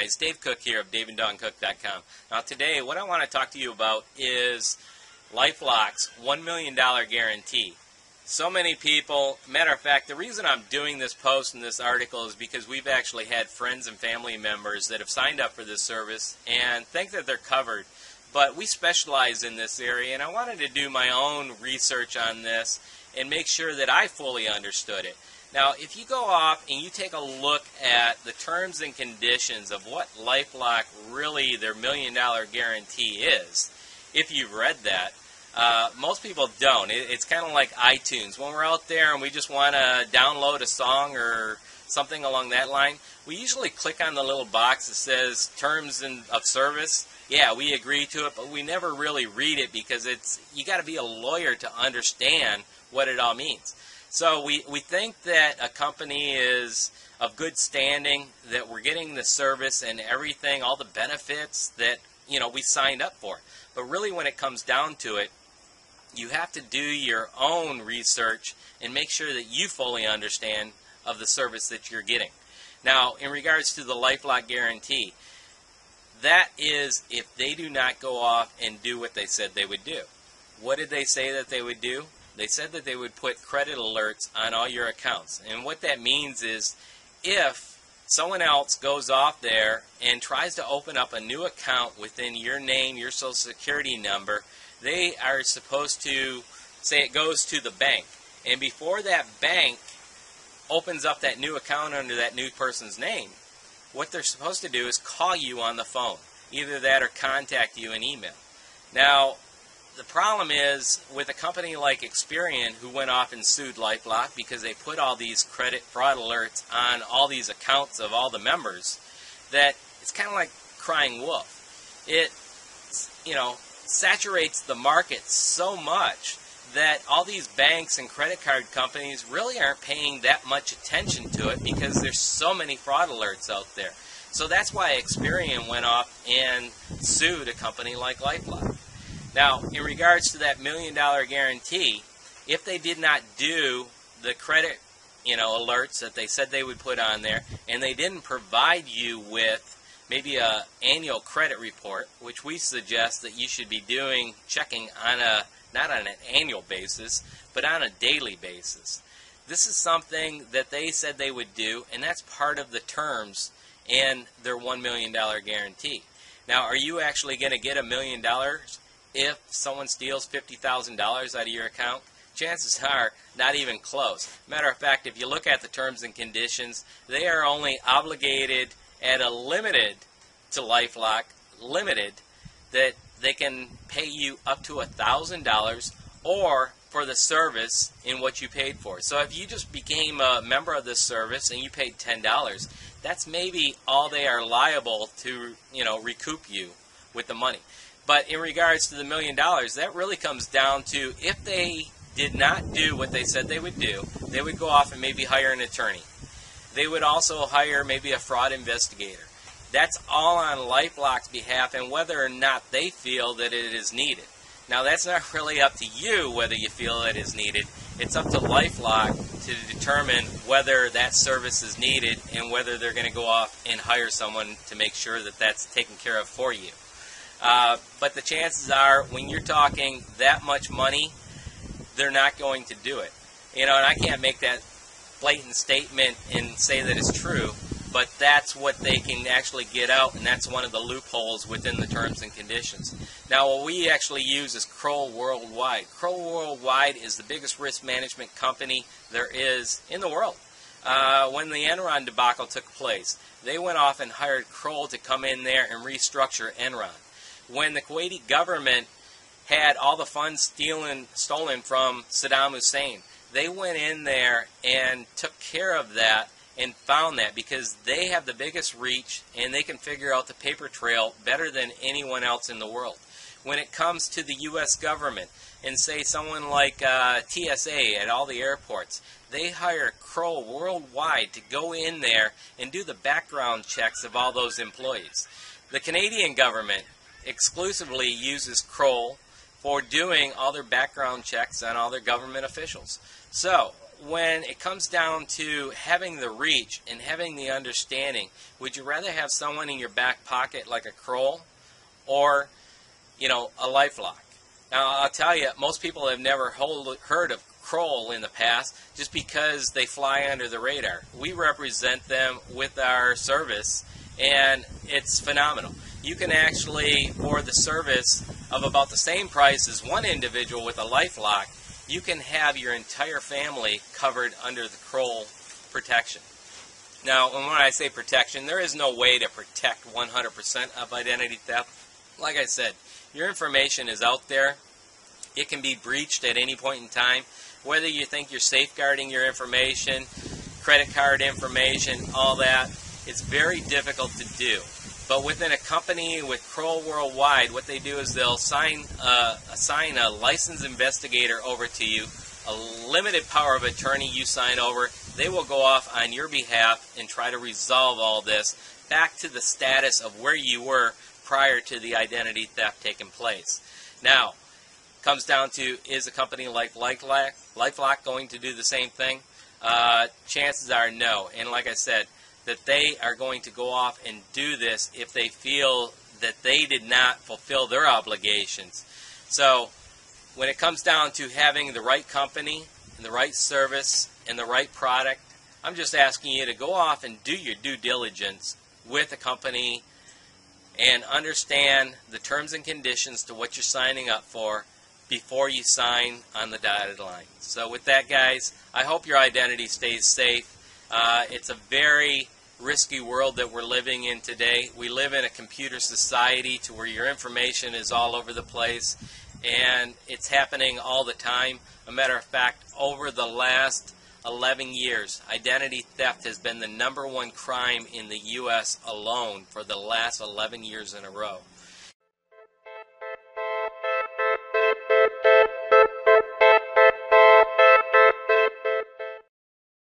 guys, Dave Cook here of DaveandDawnCook.com. Now today what I want to talk to you about is LifeLock's $1 million guarantee. So many people, matter of fact, the reason I'm doing this post and this article is because we've actually had friends and family members that have signed up for this service and think that they're covered. But we specialize in this area, and I wanted to do my own research on this and make sure that I fully understood it. Now, if you go off and you take a look at the terms and conditions of what LifeLock really their $1 million guarantee is, if you've read that, most people don't. It's kind of like iTunes. When we're out there and we just want to download a song or something along that line, we usually click on the little box that says terms of service. Yeah, we agree to it, but we never really read it because you got to be a lawyer to understand what it all means. So we think that a company is of good standing, that we're getting the service and everything, all the benefits that we signed up for. But really when it comes down to it, you have to do your own research and make sure that you fully understand of the service that you're getting. Now, in regards to the LifeLock guarantee, that is if they do not go off and do what they said they would do. What did they say that they would do? They said that they would put credit alerts on all your accounts. And what that means is if someone else goes off there and tries to open up a new account within your name, your social security number, they are supposed to say it goes to the bank. And before that bank opens up that new account under that new person's name, what they're supposed to do is call you on the phone. Either that or contact you in email. Now, the problem is with a company like Experian who went off and sued LifeLock because they put all these credit fraud alerts on all these accounts of all the members, that it's kind of like crying wolf. It, saturates the market so much that all these banks and credit card companies really aren't paying that much attention to it because there's so many fraud alerts out there. So that's why Experian went off and sued a company like LifeLock. Now, in regards to that $1 million guarantee, if they did not do the credit, alerts that they said they would put on there, and they didn't provide you with maybe an annual credit report, which we suggest that you should be checking on not on an annual basis, but on a daily basis. This is something that they said they would do, and that's part of the terms in their $1 million guarantee. Now, are you actually going to get $1 million if someone steals $50,000 out of your account? Chances are not even close. Matter of fact, if you look at the terms and conditions, they are only obligated at a limited to LifeLock, limited, that they can pay you up to $1,000 or for the service in what you paid for. So if you just became a member of this service and you paid $10, that's maybe all they are liable to, recoup you with the money. But in regards to the $1 million, that really comes down to if they did not do what they said they would do, they would go off and maybe hire an attorney. They would also hire maybe a fraud investigator. That's all on LifeLock's behalf and whether or not they feel that it is needed. Now, that's not really up to you whether you feel it is needed. It's up to LifeLock to determine whether that service is needed and whether they're going to go off and hire someone to make sure that that's taken care of for you. But the chances are, when you're talking that much money, they're not going to do it. And I can't make that blatant statement and say that it's true, but that's what they can actually get out, and that's one of the loopholes within the terms and conditions. Now, what we actually use is Kroll Worldwide. Kroll Worldwide is the biggest risk management company there is in the world. When the Enron debacle took place, they went off and hired Kroll to come in there and restructure Enron. When the Kuwaiti government had all the funds stolen from Saddam Hussein, they went in there and took care of that and found that because they have the biggest reach and they can figure out the paper trail better than anyone else in the world. When it comes to the U.S. government and say someone like TSA at all the airports, they hire Kroll Worldwide to go in there and do the background checks of all those employees. The Canadian government exclusively uses Kroll for doing all their background checks on all their government officials. So when it comes down to having the reach and having the understanding, would you rather have someone in your back pocket like a Kroll or, you know, a Lifelock? Now, I'll tell you, most people have never heard of Kroll in the past just because they fly under the radar. We represent them with our service, and it's phenomenal. You can actually, for the service of about the same price as one individual with a Lifelock, you can have your entire family covered under the Kroll protection. Now, when I say protection, there is no way to protect 100% of identity theft. Like I said, your information is out there. It can be breached at any point in time. Whether you think you're safeguarding your information, credit card information, all that, it's very difficult to do. But within a company with Kroll Worldwide, what they do is they'll assign a licensed investigator over to you, a limited power of attorney you sign over. They will go off on your behalf and try to resolve all this back to the status of where you were prior to the identity theft taking place. Now, comes down to, is a company like Lifelock going to do the same thing? Chances are no. And like I said, that they are going to go off and do this if they feel that they did not fulfill their obligations. So when it comes down to having the right company and the right service and the right product, I'm just asking you to go off and do your due diligence with a company and understand the terms and conditions to what you're signing up for before you sign on the dotted line. So with that, guys, I hope your identity stays safe. It's a very risky world that we're living in today. We live in a computer society to where your information is all over the place, and it's happening all the time. A matter of fact, over the last 11 years, identity theft has been the #1 crime in the U.S. alone for the last 11 years in a row.